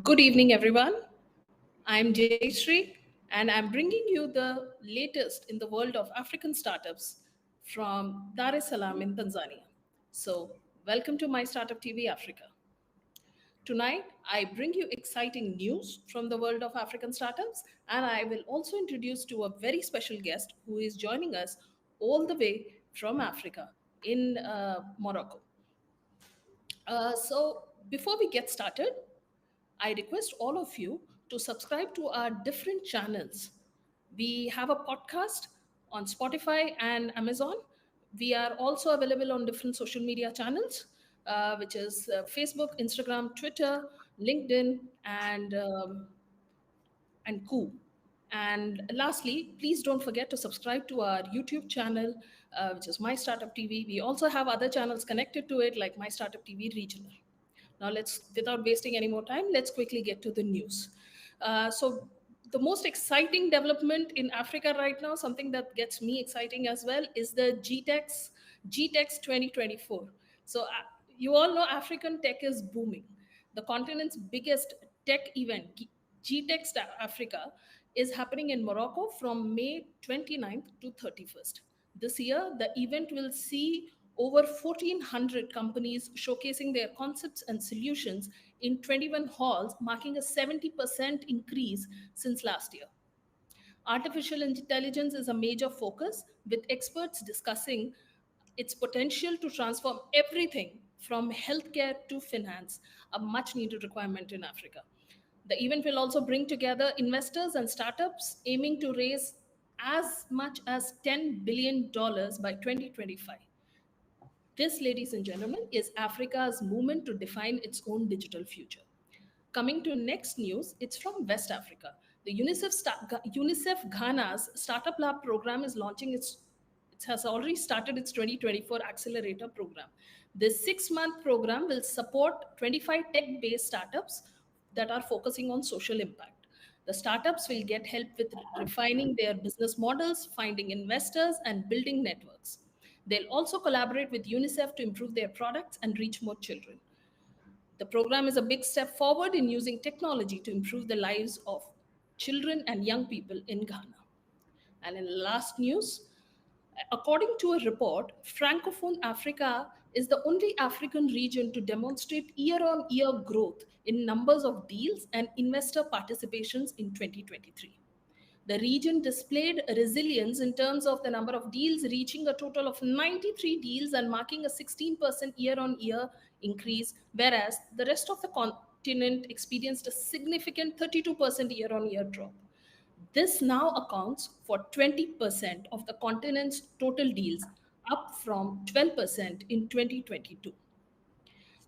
Good evening, everyone. I'm Jayasri, and I'm bringing you the latest in the world of African startups from Dar es Salaam in Tanzania. So, welcome to My Startup TV Africa. Tonight, I bring you exciting news from the world of African startups, and I will also introduce to a very special guest who is joining us all the way from Africa in Morocco. Before we get started, I request all of you to subscribe to our different channels. We have a podcast on Spotify and Amazon. We are also available on different social media channels, which is Facebook, Instagram, Twitter, LinkedIn, and Koo. And lastly, please don't forget to subscribe to our YouTube channel, which is My Startup TV. We also have other channels connected to it, like My Startup TV Regional. Now, without wasting any more time, let's quickly get to the news. The most exciting development in Africa right now, something that gets me exciting as well, is the GTEX 2024. You all know African tech is booming. The continent's biggest tech event, GTEX Africa, is happening in Morocco from May 29th to 31st. This year, the event will see over 1,400 companies showcasing their concepts and solutions in 21 halls, marking a 70% increase since last year. Artificial intelligence is a major focus, with experts discussing its potential to transform everything from healthcare to finance, a much needed requirement in Africa. The event will also bring together investors and startups aiming to raise as much as $10 billion by 2025. This, ladies and gentlemen, is Africa's movement to define its own digital future. Coming to next news, it's from West Africa. The UNICEF Ghana's Startup Lab program is launching it has already started its 2024 accelerator program. This 6-month program will support 25 tech-based startups that are focusing on social impact. The startups will get help with refining their business models, finding investors, and building networks. They'll also collaborate with UNICEF to improve their products and reach more children. The program is a big step forward in using technology to improve the lives of children and young people in Ghana. And in last news, according to a report, Francophone Africa is the only African region to demonstrate year-on-year growth in numbers of deals and investor participations in 2023. The region displayed resilience in terms of the number of deals, reaching a total of 93 deals and marking a 16% year-on-year increase, whereas the rest of the continent experienced a significant 32% year-on-year drop. This now accounts for 20% of the continent's total deals, up from 12% in 2022.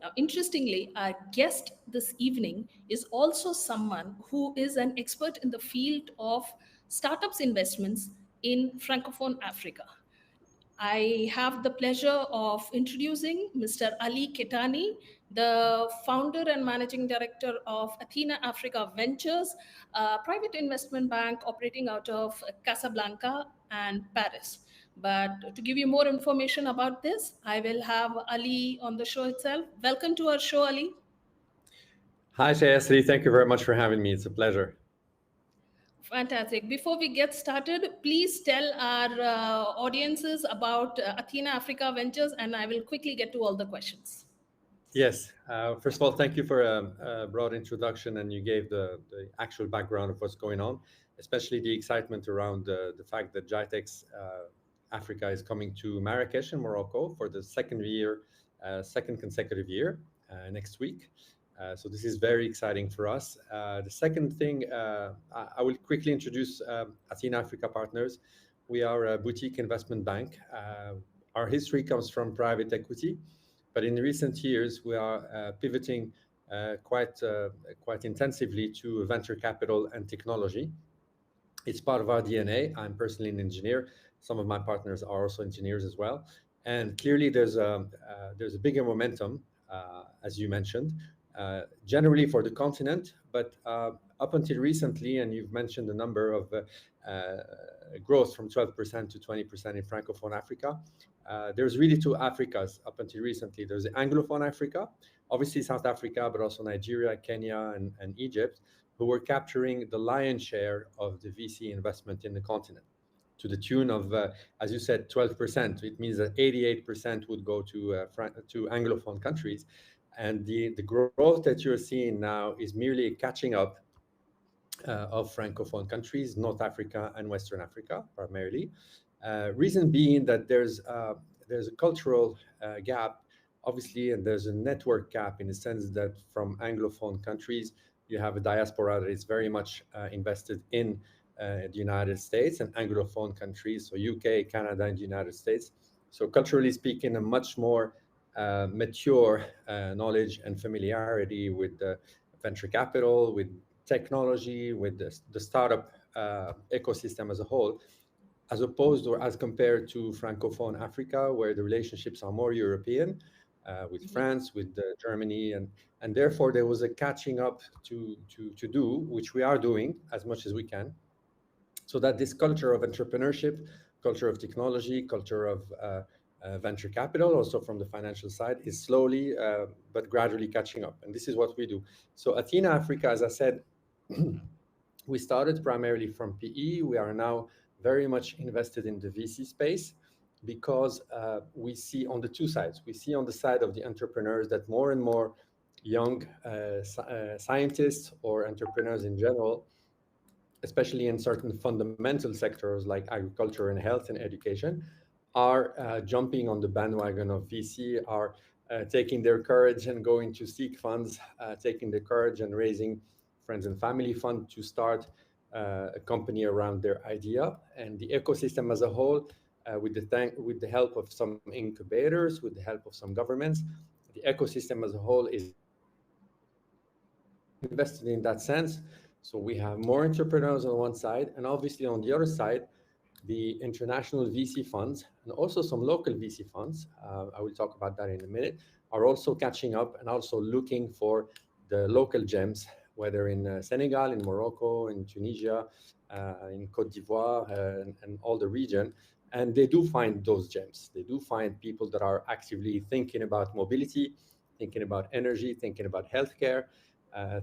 Now, interestingly, our guest this evening is also someone who is an expert in the field of startups investments in Francophone Africa. I have the pleasure of introducing Mr. Ali Kettani, the founder and managing director of Athena Africa Ventures, a private investment bank operating out of Casablanca and Paris. But to give you more information about this, I will have Ali on the show itself. Welcome to our show, Ali. Hi, Jayasri. Thank you very much for having me. It's a pleasure. Fantastic. Before we get started, please tell our audiences about Athena Africa Ventures, and I will quickly get to all the questions. Yes. First of all, thank you for a broad introduction, and you gave the actual background of what's going on, especially the excitement around the fact that GITEX Africa is coming to Marrakesh in Morocco for the second consecutive year next week. So this is very exciting for us. The second thing, I will quickly introduce Athena Africa Partners. We are a boutique investment bank. Our history comes from private equity, but in recent years, we are pivoting quite intensively to venture capital and technology. It's part of our DNA. I'm personally an engineer. Some of my partners are also engineers as well. And clearly, there's a bigger momentum, as you mentioned, generally for the continent, but up until recently, and you've mentioned the number of growth from 12% to 20% in Francophone Africa. There's really two Africas up until recently. There's the Anglophone Africa, obviously South Africa, but also Nigeria, Kenya, and Egypt, who were capturing the lion's share of the VC investment in the continent, to the tune of, as you said, 12%. It means that 88% would go to Anglophone countries. And the growth that you're seeing now is merely catching up of Francophone countries, North Africa and Western Africa primarily. Reason being that there's a cultural gap, obviously, and there's a network gap in the sense that from Anglophone countries, you have a diaspora that is very much invested in the United States, and Anglophone countries, so UK, Canada, and the United States. So culturally speaking, a much more mature knowledge and familiarity with the venture capital, with technology, with the startup ecosystem as a whole, as opposed or as compared to Francophone Africa, where the relationships are more European, with France, with Germany, and therefore there was a catching up to do, which we are doing as much as we can, so that this culture of entrepreneurship, culture of technology, culture of venture capital, also from the financial side, is slowly but gradually catching up. And this is what we do. So Athena Africa, as I said, we started primarily from PE. We are now very much invested in the VC space because we see on the two sides. We see on the side of the entrepreneurs that more and more young scientists or entrepreneurs in general, especially in certain fundamental sectors like agriculture and health and education, are jumping on the bandwagon of VC, are taking their courage and going to seek funds, taking their courage and raising friends and family fund to start a company around their idea. And the ecosystem as a whole, with the help of some incubators, with the help of some governments, the ecosystem as a whole is invested in that sense. So we have more entrepreneurs on one side, and obviously on the other side, the international VC funds and also some local VC funds, I will talk about that in a minute, are also catching up and also looking for the local gems, whether in Senegal, in Morocco, in Tunisia, in Côte d'Ivoire, and all the region. And they do find those gems. They do find people that are actively thinking about mobility, thinking about energy, thinking about healthcare,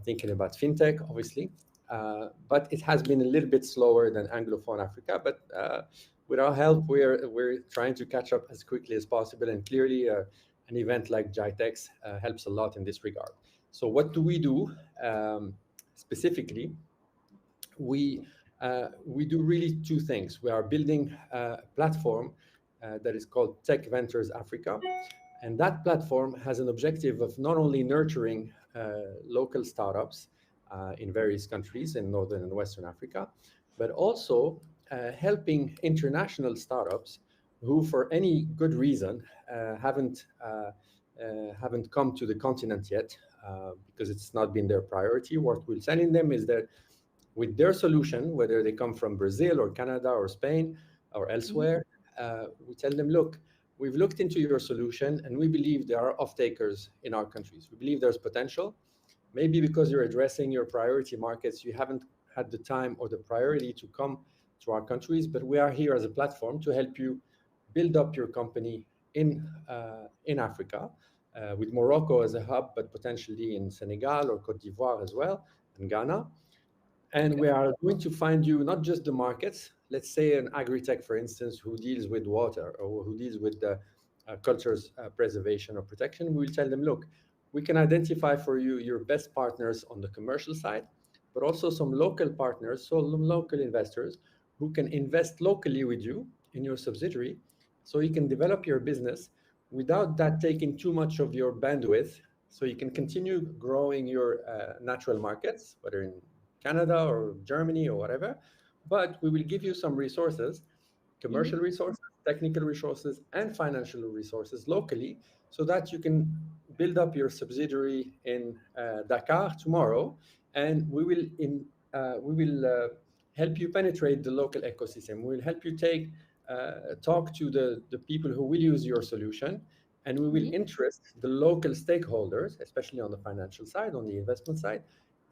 thinking about fintech, obviously. But it has been a little bit slower than Anglophone Africa. But with our help, we're trying to catch up as quickly as possible. And clearly, an event like GITEX helps a lot in this regard. So what do we do specifically? We do really two things. We are building a platform that is called Tech Ventures Africa. And that platform has an objective of not only nurturing local startups in various countries in Northern and Western Africa, but also helping international startups who, for any good reason, haven't come to the continent yet because it's not been their priority. What we're telling them is that with their solution, whether they come from Brazil or Canada or Spain or elsewhere, we tell them, look, we've looked into your solution and we believe there are off-takers in our countries. We believe there's potential. Maybe because you're addressing your priority markets, you haven't had the time or the priority to come to our countries, but we are here as a platform to help you build up your company in Africa, with Morocco as a hub, but potentially in Senegal or Côte d'Ivoire as well, and Ghana. And we are going to find you not just the markets, let's say an agri-tech, for instance, who deals with water or who deals with the culture's preservation or protection. We will tell them, look, we can identify for you your best partners on the commercial side, but also some local partners, so local investors who can invest locally with you in your subsidiary, so you can develop your business without that taking too much of your bandwidth, so you can continue growing your natural markets, whether in Canada or Germany or whatever, but we will give you some resources, commercial resources, technical resources, and financial resources locally, so that you can build up your subsidiary in Dakar tomorrow, and we will help you penetrate the local ecosystem. We will help you talk to the people who will use your solution, and we will Mhm. interest the local stakeholders, especially on the financial side, on the investment side,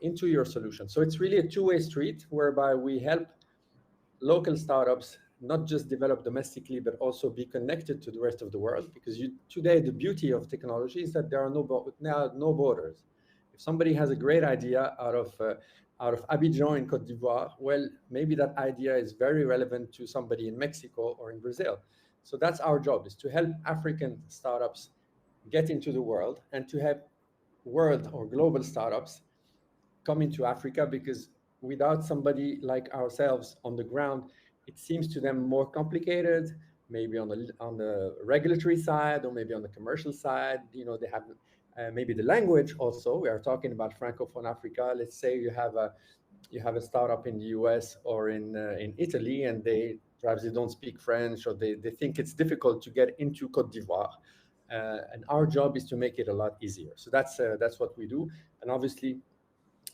into your solution. So it's really a two-way street whereby we help local startups not just develop domestically but also be connected to the rest of the world, because today the beauty of technology is that there are no borders. If somebody has a great idea out of Abidjan in Cote d'Ivoire, well, maybe that idea is very relevant to somebody in Mexico or in Brazil. So that's our job, is to help African startups get into the world and to have world or global startups coming to Africa, because without somebody like ourselves on the ground, it seems to them more complicated, maybe on the regulatory side or maybe on the commercial side. They have maybe the language also. We are talking about Francophone Africa. Let's say you have a startup in the US or in Italy, and perhaps they don't speak French, or they think it's difficult to get into Cote d'Ivoire. And our job is to make it a lot easier. So that's what we do. And obviously,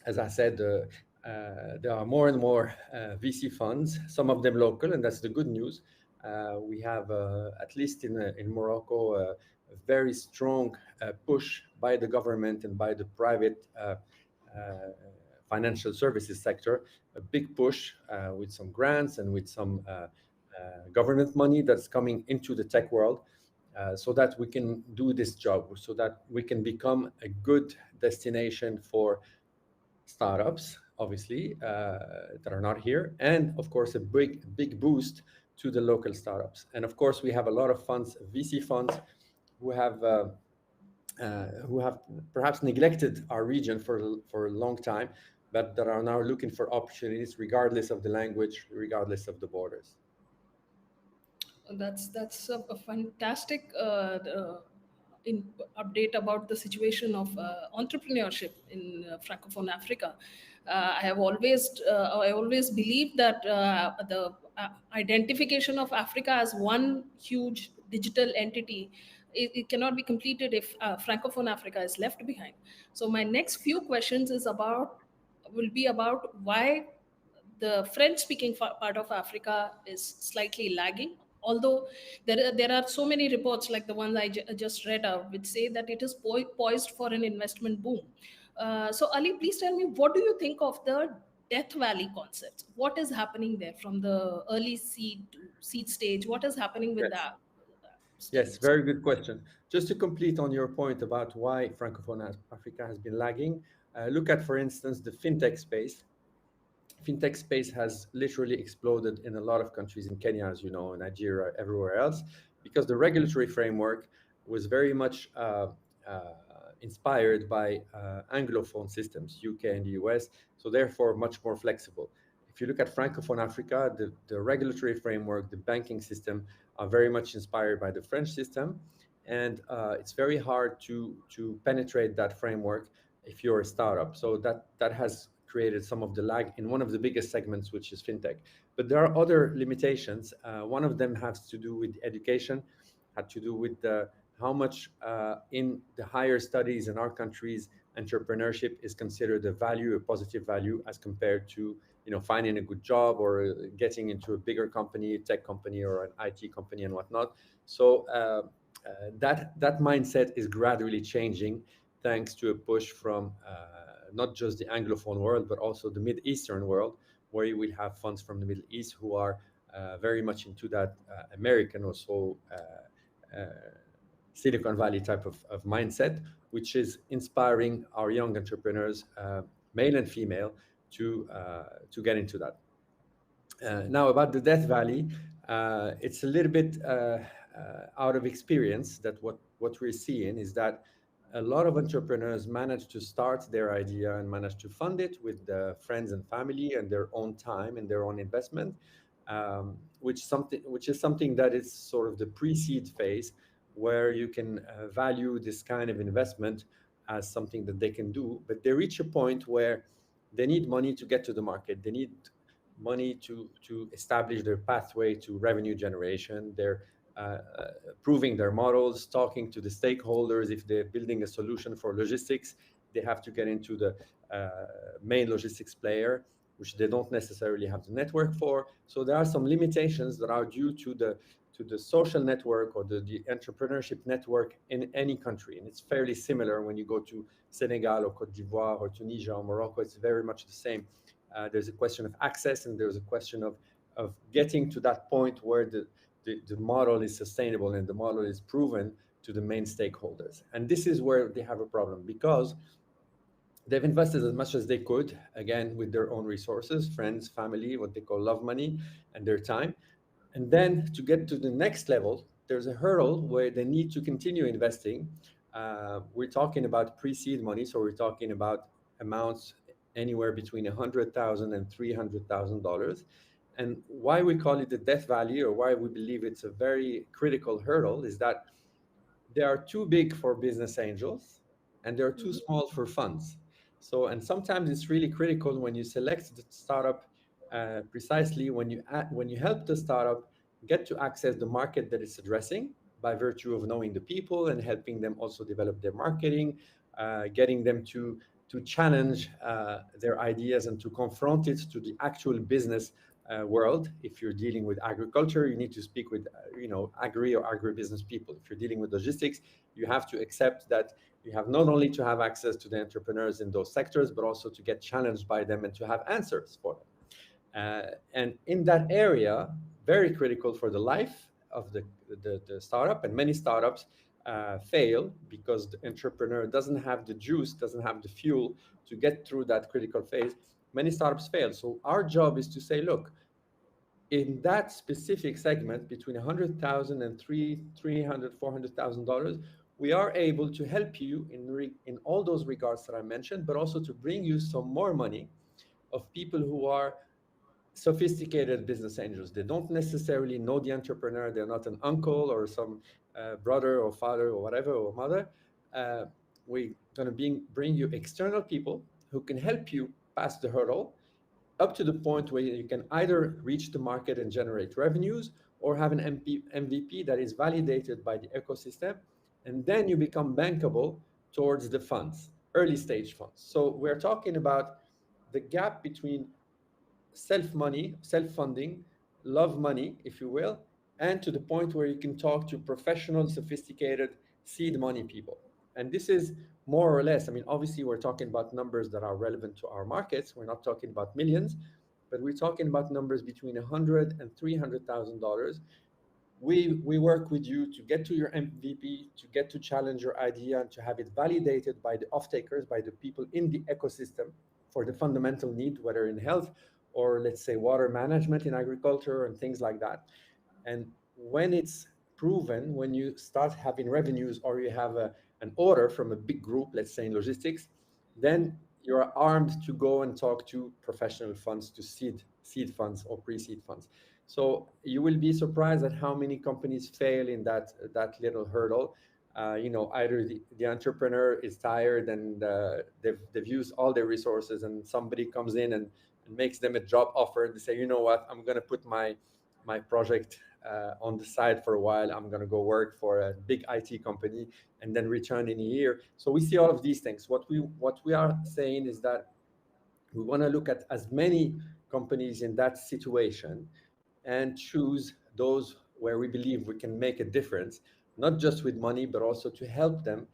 as I said, there are more and more VC funds, some of them local, and that's the good news. We have, at least in Morocco, a very strong push by the government and by the private financial services sector, a big push with some grants and with some government money that's coming into the tech world, so that we can do this job, so that we can become a good destination for startups, obviously, that are not here, and of course a big boost to the local startups. And of course, we have a lot of funds, VC funds, who have perhaps neglected our region for a long time, but that are now looking for opportunities, regardless of the language, regardless of the borders. That's a fantastic in update about the situation of entrepreneurship in Francophone Africa. I always believe that the identification of Africa as one huge digital entity, it cannot be completed if Francophone Africa is left behind. So my next few questions will be about why the French speaking part of Africa is slightly lagging. Although there are so many reports like the ones I just read out, which say that it is poised for an investment boom. So, Ali, please tell me, what do you think of the Death Valley concept? What is happening there from the early seed stage? What is happening with Yes. that Yes, stage? very good question. Just to complete on your point about why Francophone Africa has been lagging, look at, for instance, the fintech space. Fintech space has literally exploded in a lot of countries, in Kenya, as you know, in Nigeria, everywhere else, because the regulatory framework was very much inspired by Anglophone systems, UK and the US, so therefore much more flexible. If you look at Francophone Africa, the regulatory framework, the banking system are very much inspired by the French system, and it's very hard to penetrate that framework if you're a startup. So that has created some of the lag in one of the biggest segments, which is fintech. But there are other limitations. One of them has to do with education, had to do with how much in the higher studies in our countries, entrepreneurship is considered a value, a positive value, as compared to finding a good job or getting into a bigger company, a tech company or an IT company and whatnot. So that mindset is gradually changing, thanks to a push from not just the Anglophone world, but also the Mid Eastern world, where you will have funds from the Middle East who are very much into that American or so Silicon Valley type of mindset, which is inspiring our young entrepreneurs, male and female, to get into that. Now, about the Death Valley, it's a little bit out of experience that what we're seeing is that a lot of entrepreneurs manage to start their idea and manage to fund it with friends and family and their own time and their own investment, which is something that is sort of the pre-seed phase, where you can value this kind of investment as something that they can do. But they reach a point where they need money to get to the market. They need money to establish their pathway to revenue generation. proving their models, talking to the stakeholders. If they're building a solution for logistics, they have to get into the main logistics player, which they don't necessarily have the network for. So there are some limitations that are due to the social network or the entrepreneurship network in any country. And it's fairly similar when you go to Senegal or Cote d'Ivoire or Tunisia or Morocco. It's very much the same. There's a question of access, and there's a question of getting to that point where the model is sustainable and the model is proven to the main stakeholders. And this is where they have a problem, because they've invested as much as they could, again, with their own resources, friends, family, what they call love money, and their time. And then to get to the next level, there's a hurdle where they need to continue investing. We're talking about pre-seed money, so we're talking about amounts anywhere between $100,000 and $300,000. And why we call it the death valley, or why we believe it's a very critical hurdle, is that they are too big for business angels and they're too small for funds. So, and sometimes it's really critical when you select the startup, precisely when you help the startup get to access the market that it's addressing by virtue of knowing the people and helping them also develop their marketing, getting them to challenge their ideas and to confront it to the actual business world. If you're dealing with agriculture, you need to speak with agri or agribusiness people. If you're dealing with logistics, you have to accept that you have not only to have access to the entrepreneurs in those sectors, but also to get challenged by them and to have answers for them. And in that area, very critical for the life of the startup. And many startups fail because the entrepreneur doesn't have the juice, doesn't have the fuel to get through that critical phase. Many startups fail. So our job is to say, look, in that specific segment between 100,000 and $300,000, $400,000, we are able to help you in all those regards that I mentioned, but also to bring you some more money of people who are sophisticated business angels. They don't necessarily know the entrepreneur. They're not an uncle or some brother or father or whatever or mother. We're going to bring you external people who can help you pass the hurdle up to the point where you can either reach the market and generate revenues or have an MVP that is validated by the ecosystem. And then you become bankable towards the funds, early stage funds. So we're talking about the gap between self-money, self-funding, love money, if you will, and to the point where you can talk to professional, sophisticated seed money people. And this is more or less, I mean, obviously we're talking about numbers that are relevant to our markets. We're not talking about millions, but we're talking about numbers between $100,000 and $300,000. We work with you to get to your MVP, to get to challenge your idea, and to have it validated by the off-takers, by the people in the ecosystem for the fundamental need, whether in health or let's say water management in agriculture and things like that. And when it's proven, when you start having revenues or you have an order from a big group, let's say in logistics, then you're armed to go and talk to professional funds, to seed funds or pre-seed funds. So you will be surprised at how many companies fail in that little hurdle. Either the entrepreneur is tired and they've used all their resources, and somebody comes in and makes them a job offer, and they say, you know what, I'm going to put my project on the side for a while. I'm going to go work for a big IT company and then return in a year. So we see all of these things. What we are saying is that we want to look at as many companies in that situation and choose those where we believe we can make a difference, not just with money, but also to help them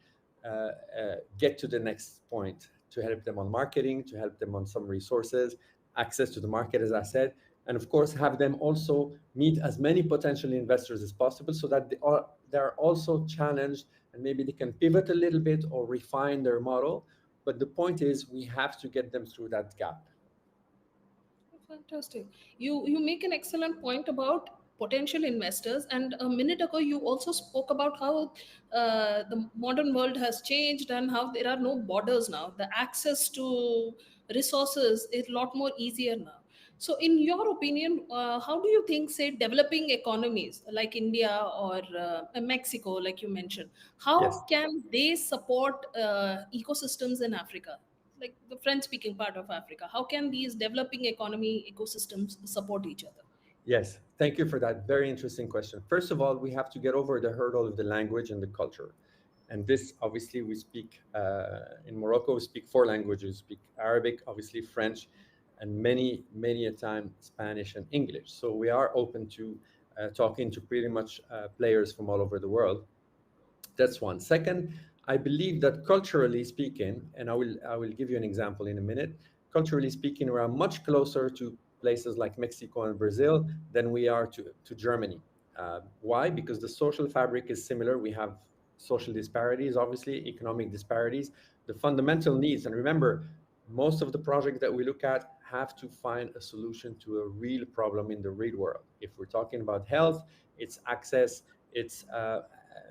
get to the next point, to help them on marketing, to help them on some resources, access to the market, as I said, and of course, have them also meet as many potential investors as possible so that they're also challenged and maybe they can pivot a little bit or refine their model. But the point is, we have to get them through that gap. Fantastic. You make an excellent point about potential investors, and a minute ago you also spoke about how the modern world has changed and how there are no borders now. The access to resources is a lot more easier now. So, in your opinion, how do you think, say, developing economies like India or Mexico, like you mentioned, Yes. how can they support ecosystems in Africa? Like the French speaking part of Africa, how can these developing economy ecosystems support each other? Yes, thank you for that very interesting question. First of all, we have to get over the hurdle of the language and the culture. And this, obviously, we speak in Morocco, we speak four languages: we speak Arabic, obviously, French, and many a time Spanish and English. So we are open to talking to pretty much players from all over the world. That's one. Second, I believe that culturally speaking, and I will give you an example in a minute. Culturally speaking, we are much closer to places like Mexico and Brazil than we are to Germany. Why? Because the social fabric is similar. We have social disparities, obviously, economic disparities, the fundamental needs. And remember, most of the projects that we look at have to find a solution to a real problem in the real world. If we're talking about health, it's access, it's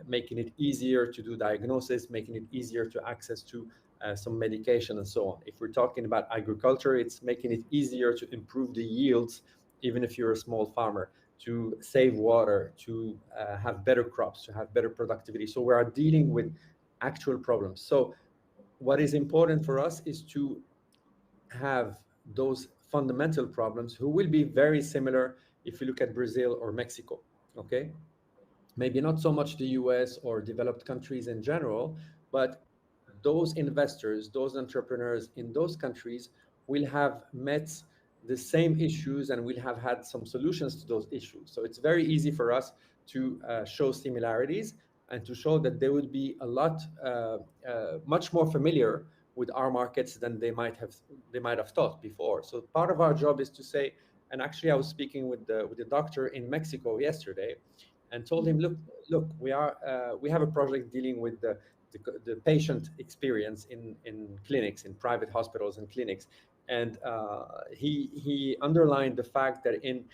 making it easier to do diagnosis, making it easier to access to some medication and so on. If we're talking about agriculture, it's making it easier to improve the yields, even if you're a small farmer, to save water, to have better crops, to have better productivity. So we are dealing with actual problems. So what is important for us is to have those fundamental problems who will be very similar if you look at Brazil or Mexico. Okay, maybe not so much the US or developed countries in general, but those investors, those entrepreneurs in those countries will have met the same issues and will have had some solutions to those issues. So it's very easy for us to show similarities and to show that they would be a lot much more familiar with our markets than they might have thought before. So part of our job is to say, and actually I was speaking with the doctor in Mexico yesterday, and told him, look, we have a project dealing with the patient experience in clinics, in private hospitals and clinics. And he underlined the fact that in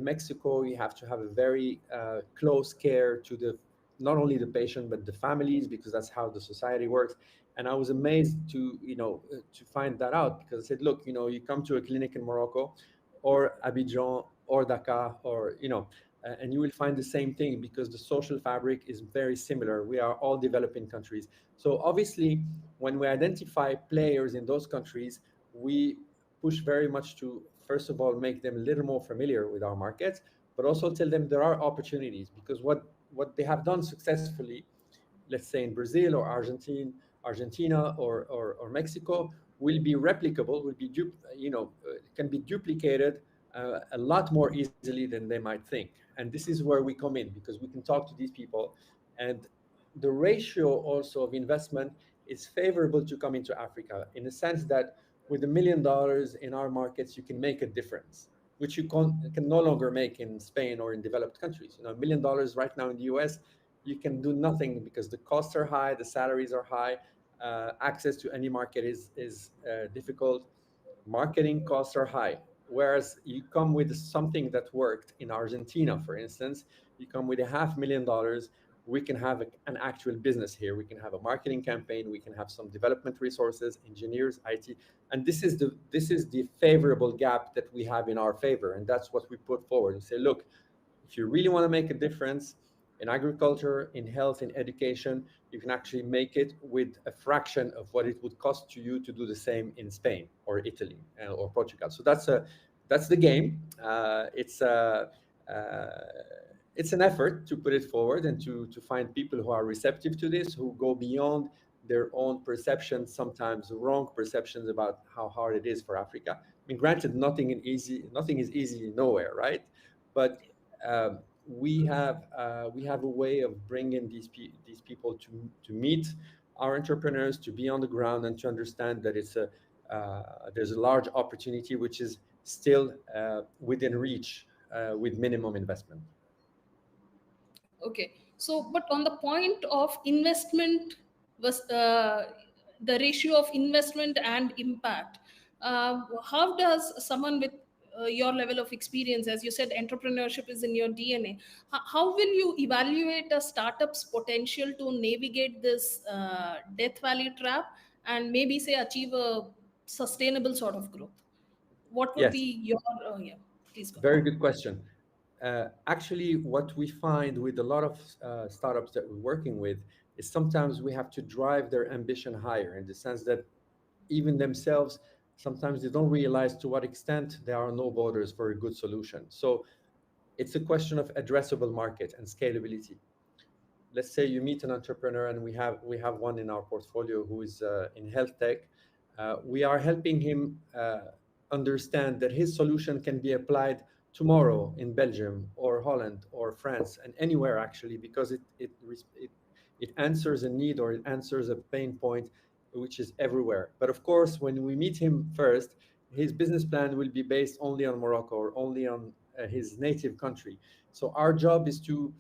Mexico, you have to have a very close care to the not only the patient, but the families, because that's how the society works. And I was amazed to find that out, because I said, look, you come to a clinic in Morocco or Abidjan or Dakar, or and you will find the same thing, because the social fabric is very similar. We are all developing countries. So obviously, when we identify players in those countries, we push very much to, first of all, make them a little more familiar with our markets, but also tell them there are opportunities, because what they have done successfully, let's say in Brazil or Argentina or Mexico, will be replicable, can be duplicated a lot more easily than they might think. And this is where we come in, because we can talk to these people, and the ratio also of investment is favorable to come into Africa, in the sense that with $1 million in our markets, you can make a difference, which you can no longer make in Spain or in developed countries. $1 million right now in the US, you can do nothing, because the costs are high, the salaries are high, access to any market is difficult, marketing costs are high. Whereas you come with something that worked in Argentina, for instance, you come with $500,000, we can have an actual business here. We can have a marketing campaign, we can have some development resources, engineers, IT, and this is the favorable gap that we have in our favor, and that's what we put forward and say, look, if you really want to make a difference in agriculture, in health, in education, you can actually make it with a fraction of what it would cost to you to do the same in Spain or Italy or Portugal. So that's the game. It's an effort to put it forward and to find people who are receptive to this, who go beyond their own perceptions, sometimes wrong perceptions about how hard it is for Africa. I mean, granted, nothing is easy nowhere, right? But we have a way of bringing these people to meet our entrepreneurs, to be on the ground, and to understand that there's a large opportunity which is still within reach with minimum investment. Okay. So, but on the point of investment, was the ratio of investment and impact. How does someone with your level of experience, as you said, entrepreneurship is in your DNA. How will you evaluate a startup's potential to navigate this death valley trap and maybe say achieve a sustainable sort of growth? What would Yes, be your yeah? Please go very ahead. good question. Actually, what we find with a lot of startups that we're working with is sometimes we have to drive their ambition higher, in the sense that even themselves, sometimes they don't realize to what extent there are no borders for a good solution. So It's a question of addressable market and scalability. Let's say you meet an entrepreneur, and we have one in our portfolio who is in health tech. We are helping him understand that his solution can be applied tomorrow in Belgium or Holland or France and anywhere, actually, because it answers a need, or it answers a pain point which is everywhere. But of course, when we meet him first, his business plan will be based only on Morocco or only on his native country. So our job is to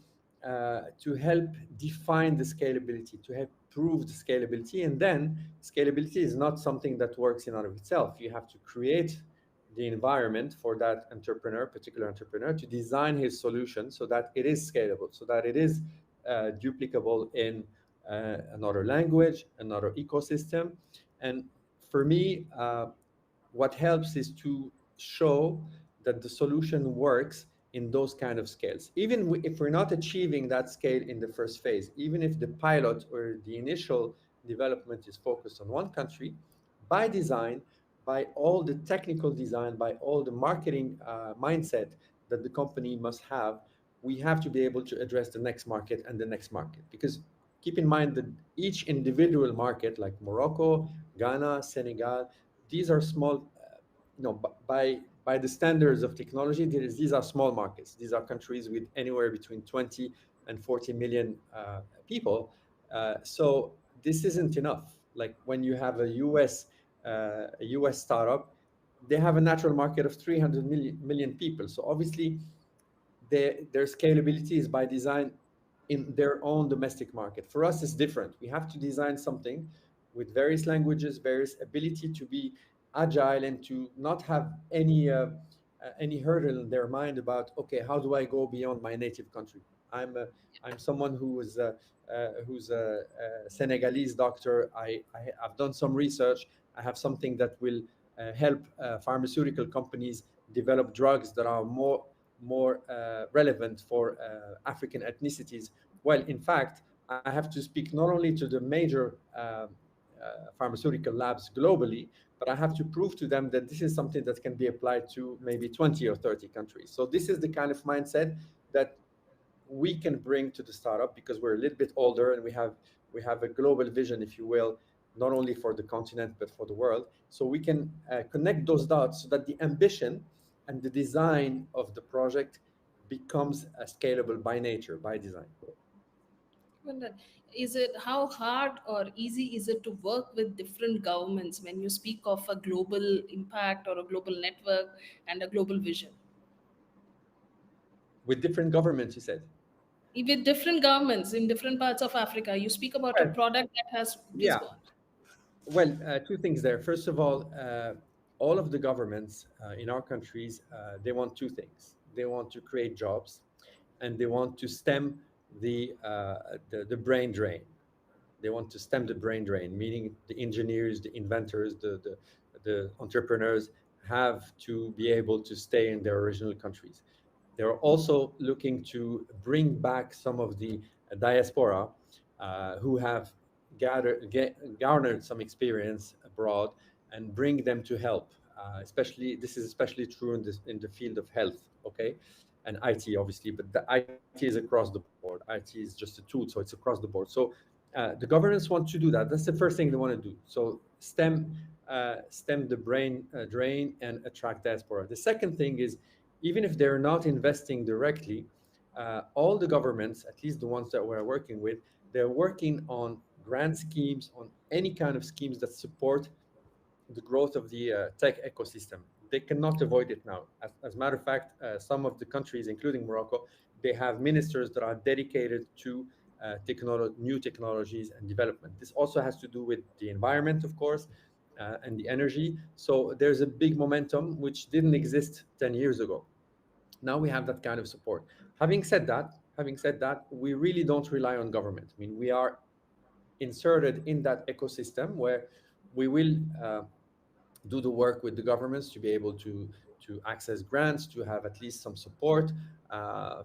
help define the scalability, to help prove the scalability. And then scalability is not something that works in and of itself. You have to create the environment for that entrepreneur, particular entrepreneur, to design his solution so that it is scalable, so that it is duplicable in another language, another ecosystem. And for me, what helps is to show that the solution works in those kind of scales. Even if we're not achieving that scale in the first phase, even if the pilot or the initial development is focused on one country, by design, by all the technical design, by all the marketing mindset that the company must have, we have to be able to address the next market and the next market. Because keep in mind that each individual market, like Morocco, Ghana, Senegal, these are small, by the standards of technology, these are small markets. These are countries with anywhere between 20 and 40 million people. So this isn't enough. Like when you have a US startup, they have a natural market of 300 million people. So obviously, their scalability is by design in their own domestic market. For us, it's different. We have to design something with various languages, various ability to be agile, and to not have any hurdle in their mind about, okay, how do I go beyond my native country? I'm someone who's a Senegalese doctor. I've done some research. I have something that will help pharmaceutical companies develop drugs that are more relevant for African ethnicities. Well, in fact, I have to speak not only to the major pharmaceutical labs globally, but I have to prove to them that this is something that can be applied to maybe 20 or 30 countries. So this is the kind of mindset that we can bring to the startup, because we're a little bit older and we have a global vision, if you will, not only for the continent but for the world. So we can connect those dots so that the ambition and the design of the project becomes scalable by nature, by design. Wonder, is it how hard or easy is it to work with different governments when you speak of a global impact or a global network and a global vision? With different governments, you said? With different governments in different parts of Africa, you speak about a Well, product that has. Please yeah. go on. Well, two things there. First of all of the governments in our countries, they want two things. They want to create jobs, and they want to stem the brain drain. They want to stem the brain drain, meaning the engineers, the inventors, the entrepreneurs have to be able to stay in their original countries. They're also looking to bring back some of the diaspora who have garnered some experience abroad, and bring them to help. Especially, this is especially true in the field of health, okay, and IT, obviously. But the IT is across the board. IT is just a tool, so it's across the board. So the governments want to do that. That's the first thing they want to do. So stem the brain drain and attract diaspora. The second thing is, even if they're not investing directly, all the governments, at least the ones that we're working with, they're working on grant schemes, on any kind of schemes that support the growth of the tech ecosystem. They cannot avoid it now. As a matter of fact, some of the countries, including Morocco, they have ministers that are dedicated to new technologies and development. This also has to do with the environment, of course, and the energy. So there's a big momentum which didn't exist 10 years ago. Now we have that kind of support. Having said that, we really don't rely on government. I mean, we are inserted in that ecosystem where we will do the work with the governments to be able to access grants, to have at least some support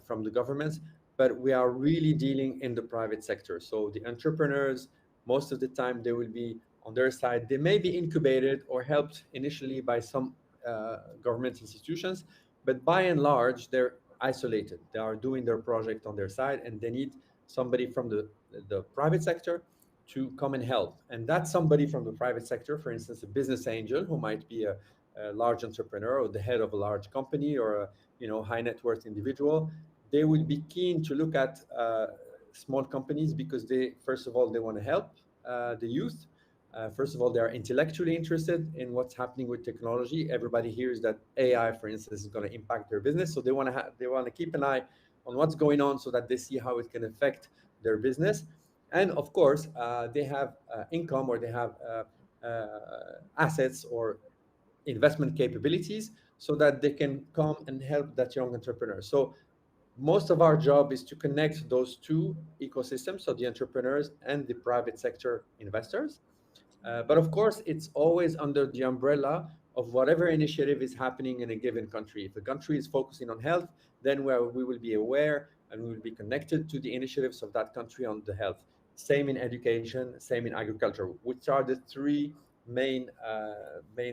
from the governments. But we are really dealing in the private sector. So the entrepreneurs, most of the time, they will be on their side. They may be incubated or helped initially by some government institutions, but by and large, they're isolated. They are doing their project on their side, and they need somebody from the private sector to come and help. And that's somebody from the private sector, for instance, a business angel who might be a large entrepreneur or the head of a large company or a high net worth individual. They will be keen to look at small companies because they, first of all, they want to help the youth. First of all, they are intellectually interested in what's happening with technology. Everybody hears that AI, for instance, is going to impact their business, so they want to keep an eye on what's going on so that they see how it can affect their business. And of course, they have income, or they have assets or investment capabilities so that they can come and help that young entrepreneur. So most of our job is to connect those two ecosystems, so the entrepreneurs and the private sector investors. But of course, it's always under the umbrella of whatever initiative is happening in a given country. If a country is focusing on health, then we will be aware and we will be connected to the initiatives of that country on the health. Same in education, same in agriculture, which are the three main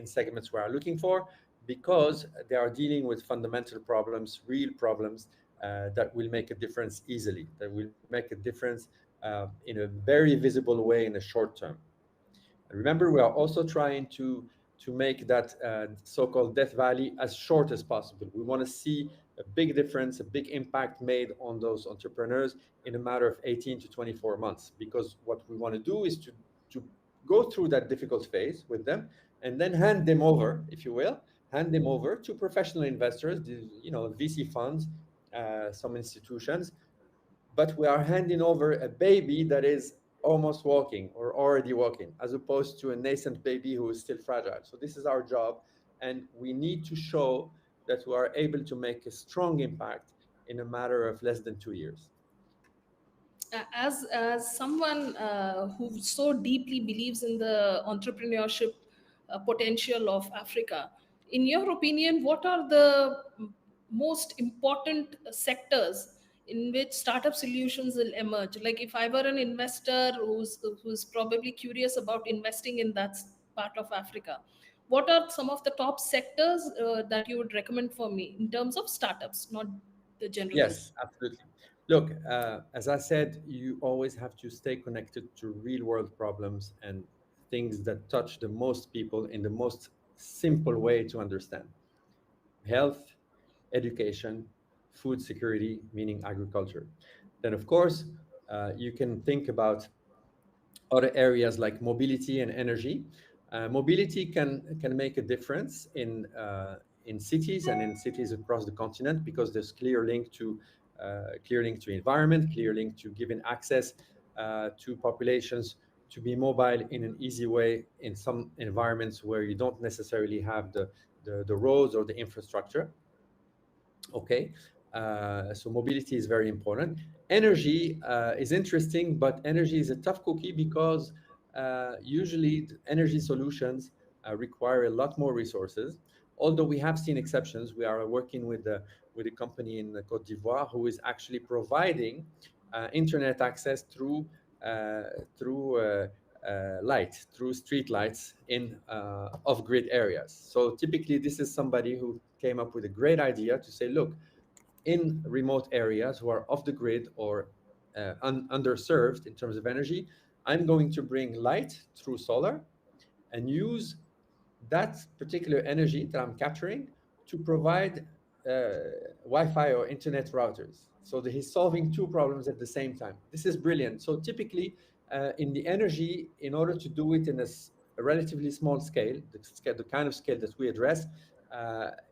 segments we are looking for, because they are dealing with fundamental problems, real problems that will make a difference easily, that will make a difference in a very visible way in the short term. Remember, we are also trying to make that so-called death valley as short as possible. We want to see a big difference, a big impact made on those entrepreneurs in a matter of 18 to 24 months. Because what we want to do is to go through that difficult phase with them and then hand them over, if you will, hand them over to professional investors, VC funds, some institutions, but we are handing over a baby that is almost walking or already walking, as opposed to a nascent baby who is still fragile. So this is our job, and we need to show that we are able to make a strong impact in a matter of less than 2 years. As someone who so deeply believes in the entrepreneurship potential of Africa, in your opinion, what are the most important sectors in which startup solutions will emerge? Like, if I were an investor who's probably curious about investing in that part of Africa, what are some of the top sectors that you would recommend for me in terms of startups, not the general Yes, business? absolutely. Look, as I said, you always have to stay connected to real world problems and things that touch the most people in the most simple way to understand. Health, education, food security, meaning agriculture. Then, of course, you can think about other areas like mobility and energy. Mobility can make a difference in cities and in cities across the continent, because there's clear link to environment, clear link to giving access to populations to be mobile in an easy way in some environments where you don't necessarily have the roads or the infrastructure. Okay, so mobility is very important. Energy is interesting, but energy is a tough cookie because usually energy solutions require a lot more resources. Although we have seen exceptions, we are working with a company in Côte d'Ivoire who is actually providing internet access uh, through through street lights in off-grid areas. So typically, this is somebody who came up with a great idea to say, look, in remote areas who are off the grid or underserved in terms of energy, I'm going to bring light through solar and use that particular energy that I'm capturing to provide Wi-Fi or internet routers. So that he's solving two problems at the same time. This is brilliant. So typically, in the energy, in order to do it in a relatively small scale, the kind of scale that we address,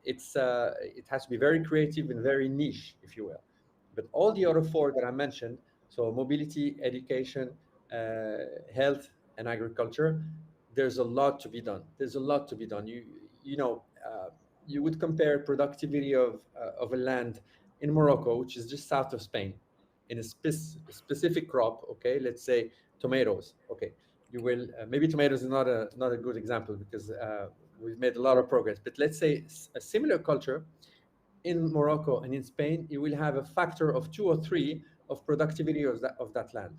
it has to be very creative and very niche, if you will. But all the other four that I mentioned, so mobility, education, health, and agriculture, there's a lot to be done. There's a lot to be done. You would compare productivity of a land in Morocco, which is just south of Spain, in a specific crop. Okay, let's say tomatoes. Okay, you will maybe tomatoes is not a good example because we've made a lot of progress. But let's say a similar culture in Morocco and in Spain, you will have a factor of 2 or 3 of productivity of that land.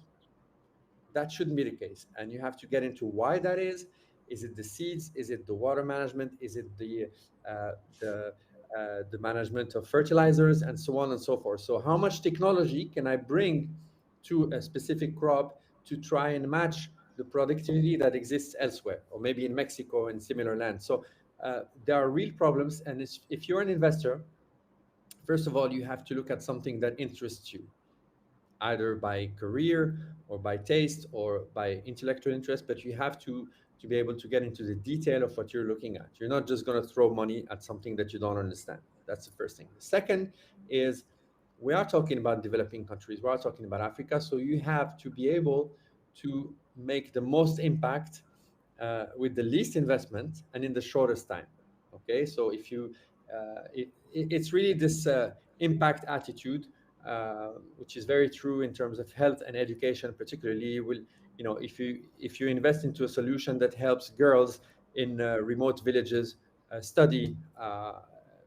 That shouldn't be the case. And you have to get into why that is. Is it the seeds? Is it the water management? Is it the the management of fertilizers, and so on and so forth. So how much technology can I bring to a specific crop to try and match the productivity that exists elsewhere, or maybe in Mexico and similar lands? So there are real problems. And if you're an investor, first of all, you have to look at something that interests you, either by career or by taste or by intellectual interest, but you have to be able to get into the detail of what you're looking at. You're not just going to throw money at something that you don't understand. That's the first thing. The second is, we are talking about developing countries, we are talking about Africa, so you have to be able to make the most impact with the least investment and in the shortest time. Okay, so if you it's really this impact attitude, which is very true in terms of health and education. Particularly, will, if you invest into a solution that helps girls in remote villages study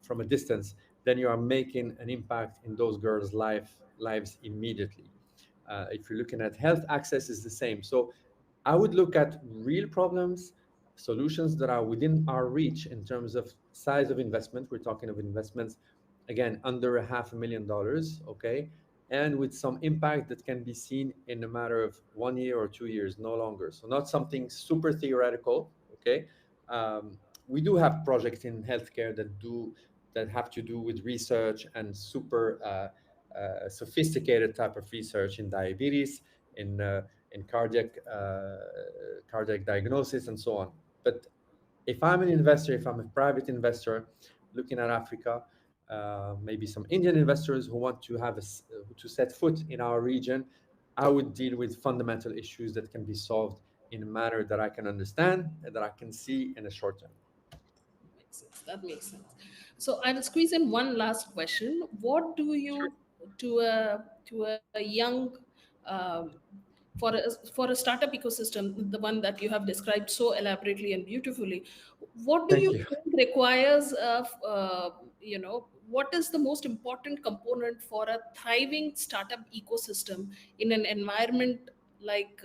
from a distance, then you are making an impact in those girls' lives immediately. If you're looking at health access, is the same. So I would look at real problems, solutions that are within our reach in terms of size of investment. We're talking of investments, again, under $500,000, okay? And with some impact that can be seen in a matter of 1 year or 2 years, no longer. So not something super theoretical, okay? We do have projects in healthcare that have to do with research and super sophisticated type of research in diabetes, in cardiac diagnosis, and so on. But if I'm an investor, if I'm a private investor looking at Africa, maybe some Indian investors who want to to set foot in our region, I would deal with fundamental issues that can be solved in a manner that I can understand and that I can see in the short term. Makes sense. That makes sense. So I will squeeze in one last question. What do Sure. you, to a young, um, for a startup ecosystem, the one that you have described so elaborately and beautifully, what do Thank you you. think requires of, what is the most important component for a thriving startup ecosystem in an environment like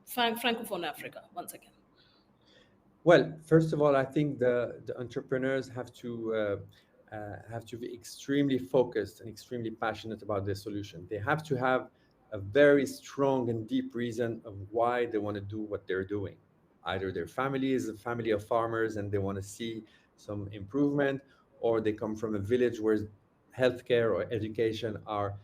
Francophone Africa? Once again. Well, first of all, I think the entrepreneurs have to be extremely focused and extremely passionate about their solution. They have to have a very strong and deep reason of why they want to do what they're doing. Either their family is a family of farmers and they want to see some improvement, or they come from a village where healthcare or education are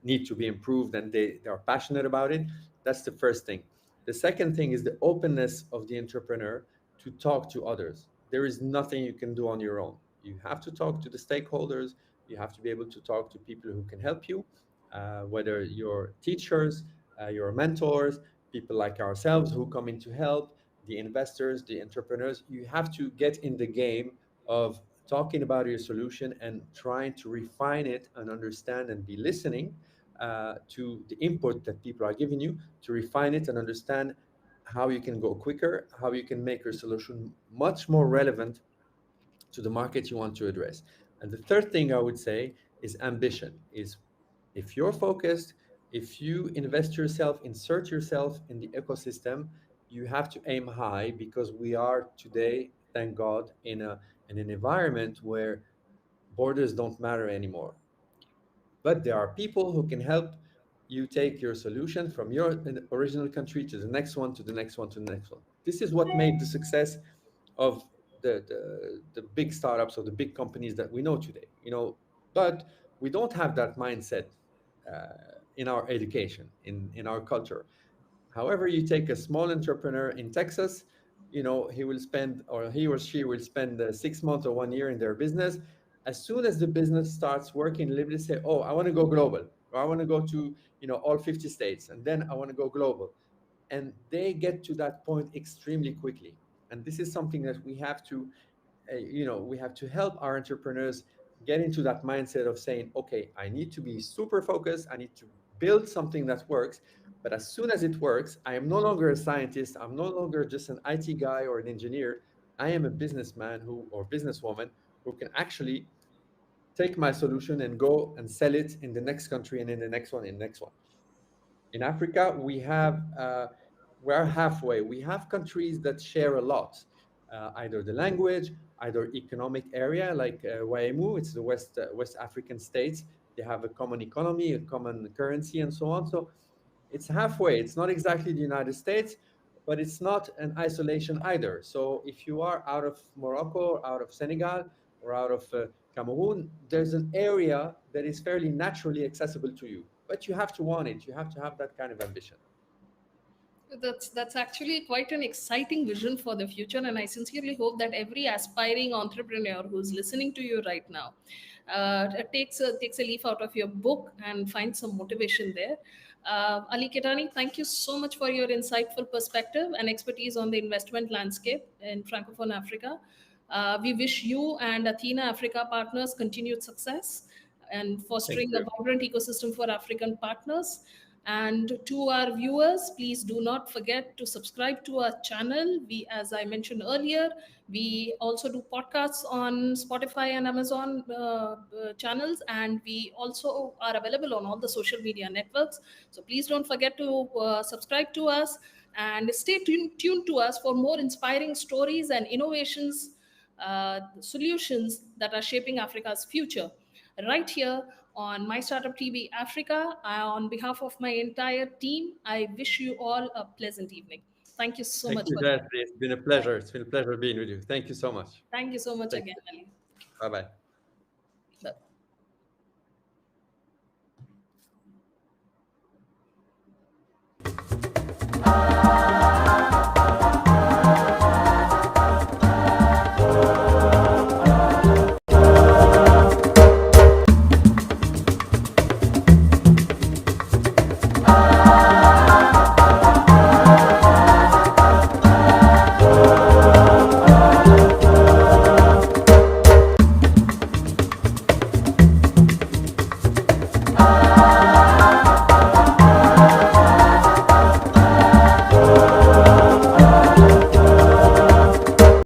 need to be improved, and they are passionate about it. That's the first thing. The second thing is the openness of the entrepreneur to talk to others. There is nothing you can do on your own. You have to talk to the stakeholders. You have to be able to talk to people who can help you, whether your teachers, your mentors, people like ourselves who come in to help, the investors, the entrepreneurs. You have to get in the game of talking about your solution and trying to refine it and understand and be listening to the input that people are giving you, to refine it and understand how you can go quicker, how you can make your solution much more relevant to the market you want to address. And the third thing I would say is ambition. Is if you're focused, if you invest yourself, insert yourself in the ecosystem, you have to aim high, because we are today, thank God, in an environment where borders don't matter anymore. But there are people who can help you take your solution from your original country to the next one, to the next one, to the next one. This is what made the success of the big startups or the big companies that we know today. But we don't have that mindset in our education, in our culture. However, you take a small entrepreneur in Texas, he will spend, or he or she will spend 6 months or 1 year in their business. As soon as the business starts working, they say, "Oh, I want to go global, or I want to go to all 50 states, and then I want to go global." And they get to that point extremely quickly. And this is something that we have to help our entrepreneurs get into that mindset of saying, okay, I need to be super focused. I need to build something that works. But as soon as it works, I am no longer a scientist. I'm no longer just an IT guy or an engineer. I am a businessman or businesswoman who can actually take my solution and go and sell it in the next country, and in the next one, in the next one. In Africa, we are halfway. We have countries that share a lot. either the language, either economic area, like YMU, it's the West African states. They have a common economy, a common currency, and so on. So it's halfway. It's not exactly the United States, but it's not an isolation either. So if you are out of Morocco, or out of Senegal, or out of Cameroon, there's an area that is fairly naturally accessible to you. But you have to want it. You have to have that kind of ambition. That's actually quite an exciting vision for the future, and I sincerely hope that every aspiring entrepreneur who's listening to you right now takes a leaf out of your book and finds some motivation there. Ali Kettani, thank you so much for your insightful perspective and expertise on the investment landscape in Francophone Africa. We wish you and Athena Africa Partners continued success and Thank fostering a you. vibrant ecosystem for African partners. And to our viewers, please do not forget to subscribe to our channel. We, as I mentioned earlier, we also do podcasts on Spotify and Amazon channels, and we also are available on all the social media networks. So please don't forget to subscribe to us and stay tuned to us for more inspiring stories and innovations, solutions that are shaping Africa's future. Right here on My Startup TV Africa, on behalf of my entire team, I wish you all a pleasant evening. Thank you so Thank much you, for Jayasri. joining. It's been a pleasure. It's been a pleasure being with you. Thank you so much. Thank you so much Take again, care. Ali. Bye bye. Bye.